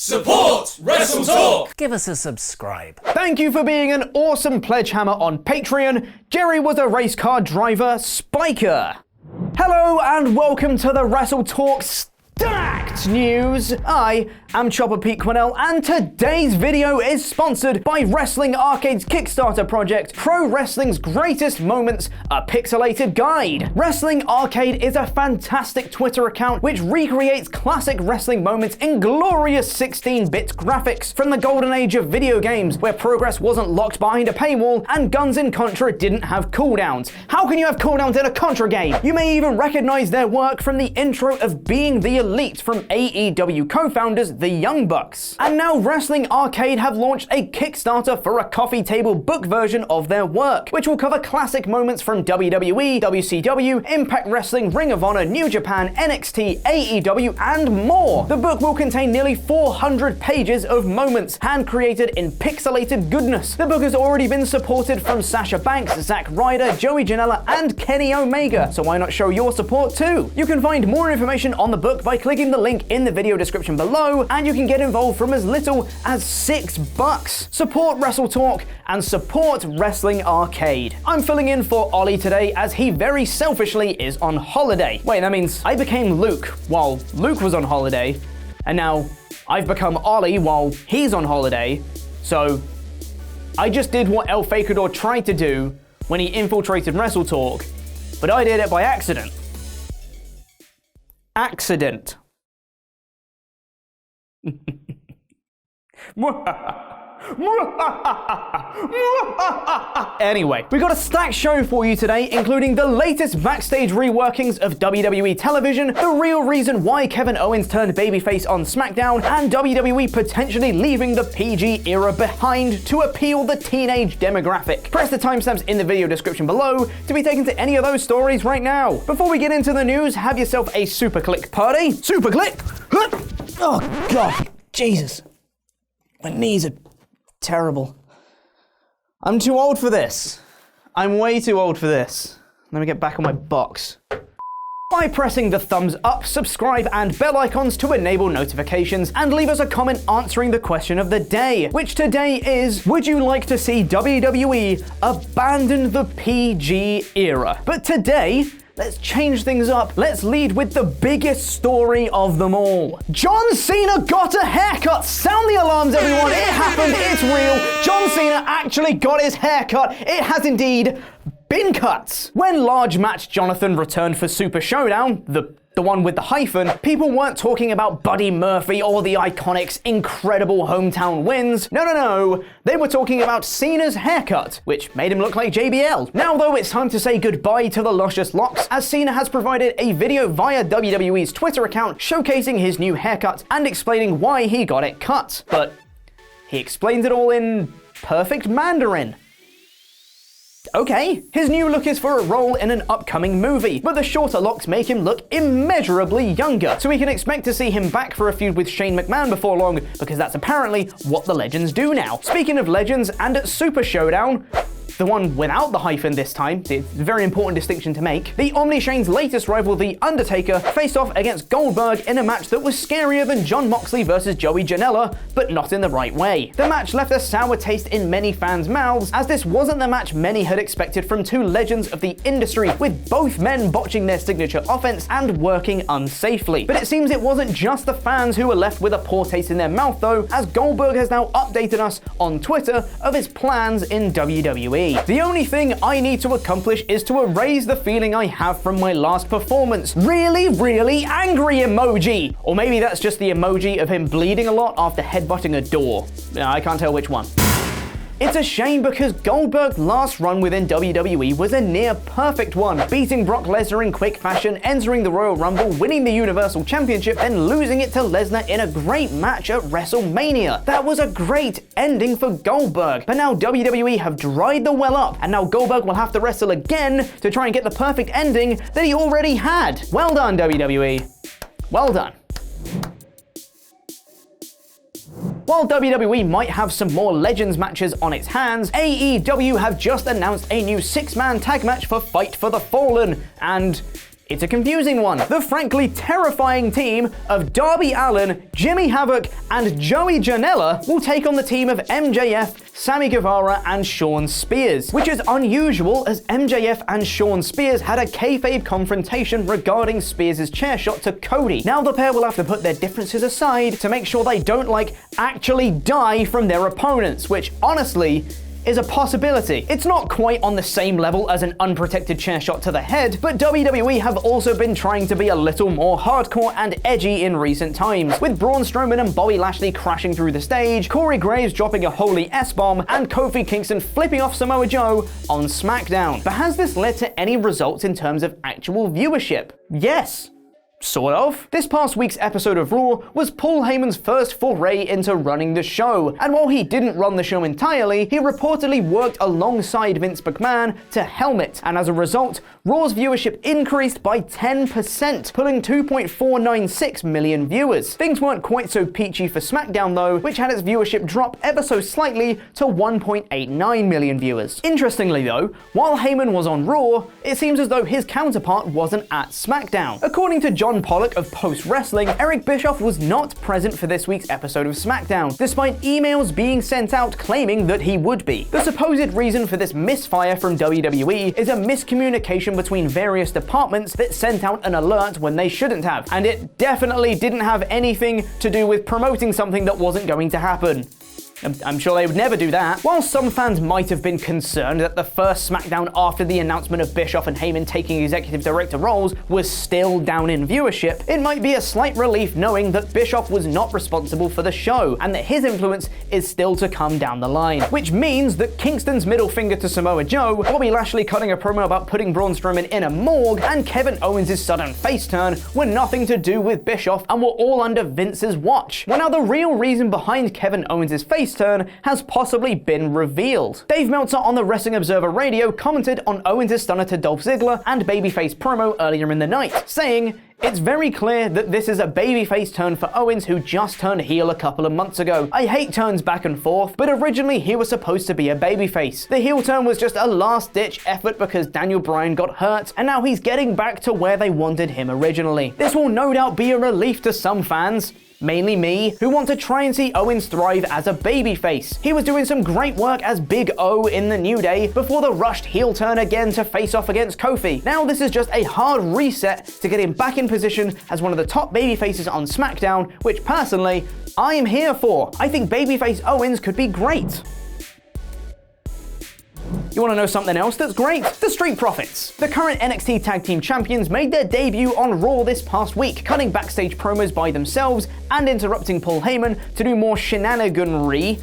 Support WrestleTalk! Give us a subscribe. Thank you for being an awesome pledgehammer on Patreon. Jerry was a race car driver, Spiker. Hello and welcome to the WrestleTalk Stacked News. I am Chopper Pete Quinnell, and today's video is sponsored by Wrestling Arcade's Kickstarter project, Pro Wrestling's Greatest Moments, a Pixelated Guide. Wrestling Arcade is a fantastic Twitter account which recreates classic wrestling moments in glorious 16-bit graphics from the golden age of video games, where progress wasn't locked behind a paywall and guns in Contra didn't have cooldowns. How can you have cooldowns in a Contra game? You may even recognize their work from the intro of Being the Elite from AEW co-founders The Young Bucks. And now Wrestling Arcade have launched a Kickstarter for a coffee table book version of their work, which will cover classic moments from WWE, WCW, Impact Wrestling, Ring of Honor, New Japan, NXT, AEW, and more. The book will contain nearly 400 pages of moments, hand-created in pixelated goodness. The book has already been supported from Sasha Banks, Zack Ryder, Joey Janela, and Kenny Omega, so why not show your support too? You can find more information on the book by clicking the link in the video description below, and you can get involved from as little as $6. Support WrestleTalk and support Wrestling Arcade. I'm filling in for Ollie today as he very selfishly is on holiday. Wait, that means I became Luke while Luke was on holiday, and now I've become Ollie while he's on holiday, so I just did what El Facador tried to do when he infiltrated WrestleTalk, but I did it by accident. Accident. Anyway, we got a stacked show for you today, including the latest backstage reworkings of WWE television, the real reason why Kevin Owens turned babyface on SmackDown, and WWE potentially leaving the PG era behind to appeal the teenage demographic. Press the timestamps in the video description below to be taken to any of those stories right now. Before we get into the news, have yourself a super click party. Super click! Oh God, Jesus. My knees are terrible. I'm too old for this. I'm way too old for this. Let me get back on my box. By pressing the thumbs up, subscribe, and bell icons to enable notifications, and leave us a comment answering the question of the day, which today is, would you like to see WWE abandon the PG era? But today, let's change things up. Let's lead with the biggest story of them all. John Cena got a haircut. Sound the alarms, everyone. It happened. It's real. John Cena actually got his haircut. It has indeed been cut. When Large Match Jonathan returned for Super Showdown, the one with the hyphen, people weren't talking about Buddy Murphy or the Iconics' incredible hometown wins. No. They were talking about Cena's haircut, which made him look like JBL. Now, though, it's time to say goodbye to the luscious locks, as Cena has provided a video via WWE's Twitter account showcasing his new haircut and explaining why he got it cut. But he explains it all in perfect Mandarin. Okay, his new look is for a role in an upcoming movie, but the shorter locks make him look immeasurably younger, so we can expect to see him back for a feud with Shane McMahon before long, because that's apparently what the legends do now. Speaking of legends, and at Super Showdown, the one without the hyphen this time, it's a very important distinction to make, the Omni Shane's latest rival, The Undertaker, faced off against Goldberg in a match that was scarier than Jon Moxley versus Joey Janela, but not in the right way. The match left a sour taste in many fans' mouths, as this wasn't the match many had expected from two legends of the industry, with both men botching their signature offense and working unsafely. But it seems it wasn't just the fans who were left with a poor taste in their mouth though, as Goldberg has now updated us on Twitter of his plans in WWE. The only thing I need to accomplish is to erase the feeling I have from my last performance. Really, really angry emoji! Or maybe that's just the emoji of him bleeding a lot after headbutting a door. I can't tell which one. It's a shame because Goldberg's last run within WWE was a near perfect one, beating Brock Lesnar in quick fashion, entering the Royal Rumble, winning the Universal Championship, and losing it to Lesnar in a great match at WrestleMania. That was a great ending for Goldberg, but now WWE have dried the well up, and now Goldberg will have to wrestle again to try and get the perfect ending that he already had. Well done, WWE. Well done. While WWE might have some more Legends matches on its hands, AEW have just announced a new 6-man tag match for Fight for the Fallen, and It's a confusing one. The frankly terrifying team of Darby Allin, Jimmy Havoc, and Joey Janela will take on the team of MJF, Sammy Guevara, and Shawn Spears, which is unusual as MJF and Shawn Spears had a kayfabe confrontation regarding Spears' chair shot to Cody. Now the pair will have to put their differences aside to make sure they don't, actually die from their opponents, which honestly is a possibility. It's not quite on the same level as an unprotected chair shot to the head, but WWE have also been trying to be a little more hardcore and edgy in recent times, with Braun Strowman and Bobby Lashley crashing through the stage, Corey Graves dropping a holy S-bomb, and Kofi Kingston flipping off Samoa Joe on SmackDown. But has this led to any results in terms of actual viewership? Yes. Sort of. This past week's episode of Raw was Paul Heyman's first foray into running the show, and while he didn't run the show entirely, he reportedly worked alongside Vince McMahon to helm it, and as a result, Raw's viewership increased by 10%, pulling 2.496 million viewers. Things weren't quite so peachy for SmackDown though, which had its viewership drop ever so slightly to 1.89 million viewers. Interestingly though, while Heyman was on Raw, it seems as though his counterpart wasn't at SmackDown. According to John Pollock of Post Wrestling, Eric Bischoff was not present for this week's episode of SmackDown, despite emails being sent out claiming that he would be. The supposed reason for this misfire from WWE is a miscommunication between various departments that sent out an alert when they shouldn't have, and it definitely didn't have anything to do with promoting something that wasn't going to happen. I'm sure they would never do that. While some fans might have been concerned that the first SmackDown after the announcement of Bischoff and Heyman taking executive director roles was still down in viewership, it might be a slight relief knowing that Bischoff was not responsible for the show, and that his influence is still to come down the line. Which means that Kingston's middle finger to Samoa Joe, Bobby Lashley cutting a promo about putting Braun Strowman in a morgue, and Kevin Owens' sudden face turn were nothing to do with Bischoff and were all under Vince's watch. Well, now the real reason behind Kevin Owens' face turn has possibly been revealed. Dave Meltzer on the Wrestling Observer Radio commented on Owens' stunner to Dolph Ziggler and babyface promo earlier in the night, saying, "It's very clear that this is a babyface turn for Owens, who just turned heel a couple of months ago. I hate turns back and forth, but originally he was supposed to be a babyface. The heel turn was just a last-ditch effort because Daniel Bryan got hurt, and now he's getting back to where they wanted him originally. This will no doubt be a relief to some fans, mainly me, who want to try and see Owens thrive as a babyface. He was doing some great work as Big O in the New Day before the rushed heel turn again to face off against Kofi. Now this is just a hard reset to get him back in position as one of the top babyfaces on SmackDown, which personally, I'm here for. I think babyface Owens could be great." You want to know something else that's great? The Street Profits. The current NXT Tag Team Champions made their debut on Raw this past week, cutting backstage promos by themselves and interrupting Paul Heyman to do more shenaniganry,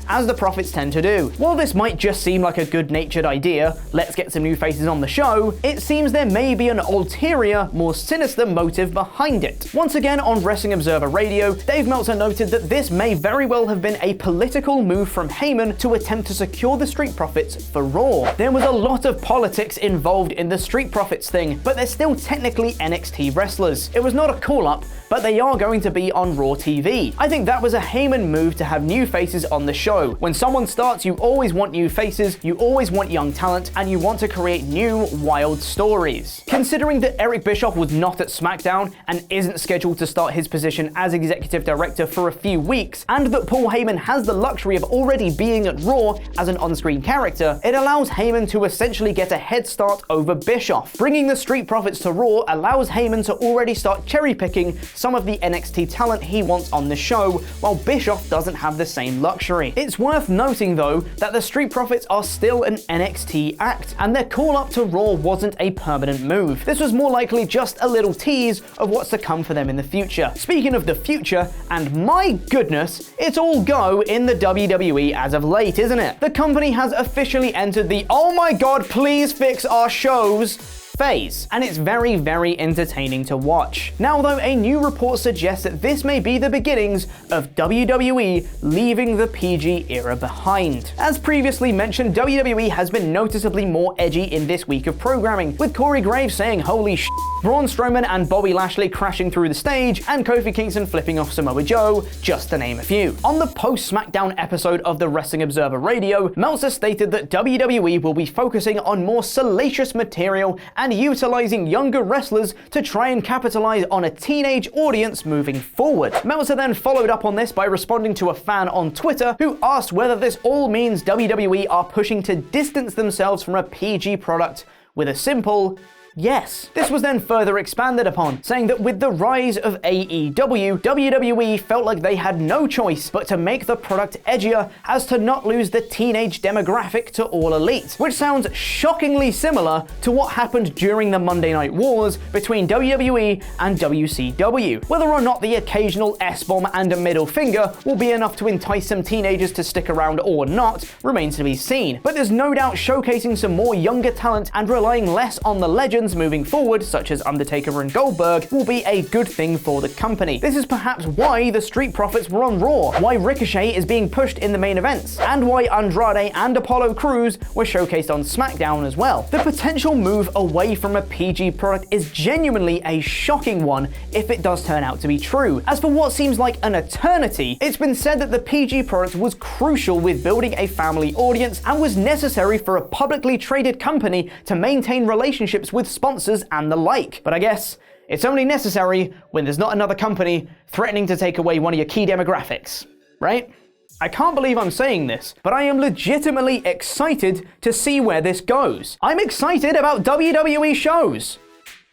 as the Profits tend to do. While this might just seem like a good-natured idea, let's get some new faces on the show, it seems there may be an ulterior, more sinister motive behind it. Once again on Wrestling Observer Radio, Dave Meltzer noted that this may very well have been a political move from Heyman to attempt to secure the Street Profits for Raw. There was a lot of politics involved in the Street Profits thing, but they're still technically NXT wrestlers. It was not a call-up, but they are going to be on Raw TV. I think that was a Heyman move to have new faces on the show. When someone starts, you always want new faces, you always want young talent, and you want to create new, wild stories. Considering that Eric Bischoff was not at SmackDown and isn't scheduled to start his position as executive director for a few weeks, and that Paul Heyman has the luxury of already being at Raw as an on-screen character, it allows Heyman to essentially get a head start over Bischoff. Bringing the Street Profits to Raw allows Heyman to already start cherry-picking some of the NXT talent he wants on the show, while Bischoff doesn't have the same luxury. It's worth noting though that the Street Profits are still an NXT act, and their call-up to Raw wasn't a permanent move. This was more likely just a little tease of what's to come for them in the future. Speaking of the future, and my goodness, it's all go in the WWE as of late, isn't it? The company has officially entered the "oh my god, please fix our shows" phase, and it's very, very entertaining to watch. Now though, a new report suggests that this may be the beginnings of WWE leaving the PG era behind. As previously mentioned, WWE has been noticeably more edgy in this week of programming, with Corey Graves saying "holy sh*" Braun Strowman and Bobby Lashley crashing through the stage, and Kofi Kingston flipping off Samoa Joe, just to name a few. On the post-SmackDown episode of the Wrestling Observer Radio, Meltzer stated that WWE will be focusing on more salacious material and utilizing younger wrestlers to try and capitalize on a teenage audience moving forward. Meltzer then followed up on this by responding to a fan on Twitter who asked whether this all means WWE are pushing to distance themselves from a PG product with a simple yes. This was then further expanded upon, saying that with the rise of AEW, WWE felt like they had no choice but to make the product edgier as to not lose the teenage demographic to All Elite, which sounds shockingly similar to what happened during the Monday Night Wars between WWE and WCW. Whether or not the occasional S-bomb and a middle finger will be enough to entice some teenagers to stick around or not remains to be seen, but there's no doubt showcasing some more younger talent and relying less on the legends moving forward, such as Undertaker and Goldberg, will be a good thing for the company. This is perhaps why the Street Profits were on Raw, why Ricochet is being pushed in the main events, and why Andrade and Apollo Crews were showcased on SmackDown as well. The potential move away from a PG product is genuinely a shocking one if it does turn out to be true. As for what seems like an eternity, it's been said that the PG product was crucial with building a family audience and was necessary for a publicly traded company to maintain relationships with sponsors and the like. But I guess it's only necessary when there's not another company threatening to take away one of your key demographics, right? I can't believe I'm saying this, but I am legitimately excited to see where this goes. I'm excited about WWE shows.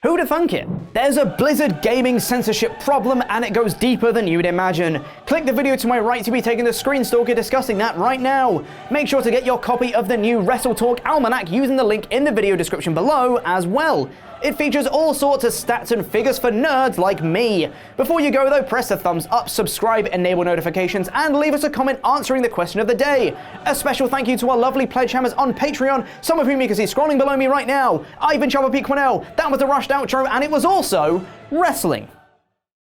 Who'd have thunk it? There's a Blizzard gaming censorship problem, and it goes deeper than you'd imagine. Click the video to my right to be taken to Screenstalker discussing that right now. Make sure to get your copy of the new WrestleTalk Almanac using the link in the video description below as well. It features all sorts of stats and figures for nerds like me. Before you go though, press the thumbs up, subscribe, enable notifications, and leave us a comment answering the question of the day. A special thank you to our lovely pledge hammers on Patreon, some of whom you can see scrolling below me right now. Ivan Chopper P. Quinnell, that was the rushed outro, and it was also wrestling.